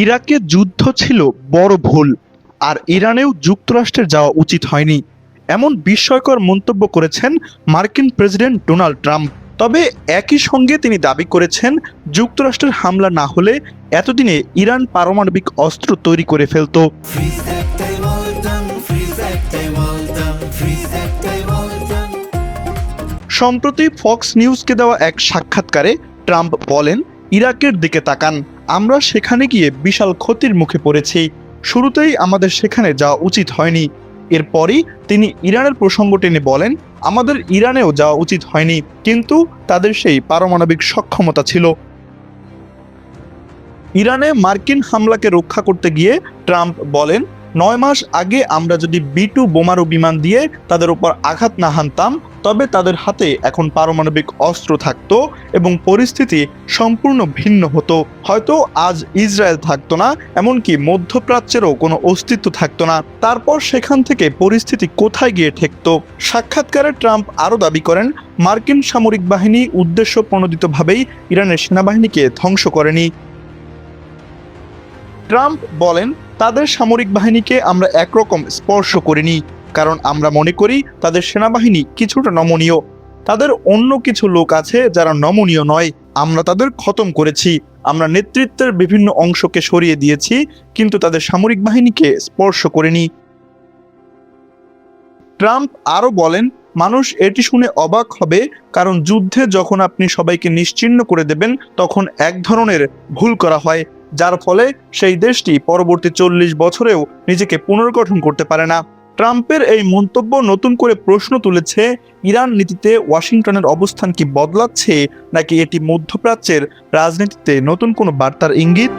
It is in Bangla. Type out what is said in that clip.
ইরাকে যুদ্ধ ছিল বড় ভুল, আর ইরানেও যুক্তরাষ্ট্রের যাওয়া উচিত হয়নি, এমন বিস্ময়কর মন্তব্য করেছেন মার্কিন প্রেসিডেন্ট ডোনাল্ড ট্রাম্প। তবে একই সঙ্গে তিনি দাবি করেছেন, যুক্তরাষ্ট্রের হামলা না হলে এতদিনে ইরান পারমাণবিক অস্ত্র তৈরি করে ফেলত। সম্প্রতি ফক্স নিউজকে দেওয়া এক সাক্ষাৎকারে ট্রাম্প বলেন, ইরাকের দিকে তাকান, আমরা সেখানে গিয়ে বিশাল ক্ষতির মুখে পড়েছি। শুরুতেই আমাদের সেখানে যাওয়া উচিত হয়নি। এরপরই তিনি ইরানের প্রসঙ্গ টেনে বলেন, আমাদের ইরানেও যাওয়া উচিত হয়নি, কিন্তু তাদের সেই পারমাণবিক সক্ষমতা ছিল। ইরানে মার্কিন হামলাকে রক্ষা করতে গিয়ে ট্রাম্প বলেন, ৯ মাস আগে আমরা যদি B-2 বোমারু বিমান দিয়ে তাদের উপর আঘাত না হানতাম, তবে তাদের হাতে এখন পারমাণবিক অস্ত্র থাকতো এবং পরিস্থিতি সম্পূর্ণ ভিন্ন হতো। হয়তো আজ ইসরায়েল থাকতো না, এমনকি মধ্যপ্রাচ্যেরও কোনো অস্তিত্ব থাকতো না। তারপর সেখান থেকে পরিস্থিতি কোথায় গিয়ে ঠেকতো। সাক্ষাৎকারে ট্রাম্প আরও দাবি করেন, মার্কিন সামরিক বাহিনী উদ্দেশ্য প্রণোদিতভাবেই ইরানের সেনাবাহিনীকে ধ্বংস করেনি। ট্রাম্প বলেন, তাদের সামরিক বাহিনীকে আমরা একরকম স্পর্শ করিনি, কারণ আমরা মনে করি তাদের সেনাবাহিনী কিছুটা নমনীয়। তাদের অন্য কিছু লোক আছে যারা নমনীয় নয়, আমরা তাদের খতম করেছি। আমরা নেতৃত্বের বিভিন্ন অংশকে সরিয়ে দিয়েছি, কিন্তু তাদের সামরিক বাহিনীকে স্পর্শ করিনি। ট্রাম্প আরও বলেন, মানুষ এটি শুনে অবাক হবে, কারণ যুদ্ধে যখন আপনি সবাইকে নিশ্চিহ্ন করে দেবেন, তখন এক ধরনের ভুল করা হয়, যার ফলে সেই দেশটি পরবর্তী ৪০ বছরেও নিজেকে পুনর্গঠন করতে পারে না। ট্রাম্পের এই মন্তব্য নতুন করে প্রশ্ন তুলেছে, ইরান নীতিতে ওয়াশিংটনের অবস্থান কি বদলাচ্ছে, নাকি এটি মধ্যপ্রাচ্যের রাজনীতিতে নতুন কোনো বার্তার ইঙ্গিত?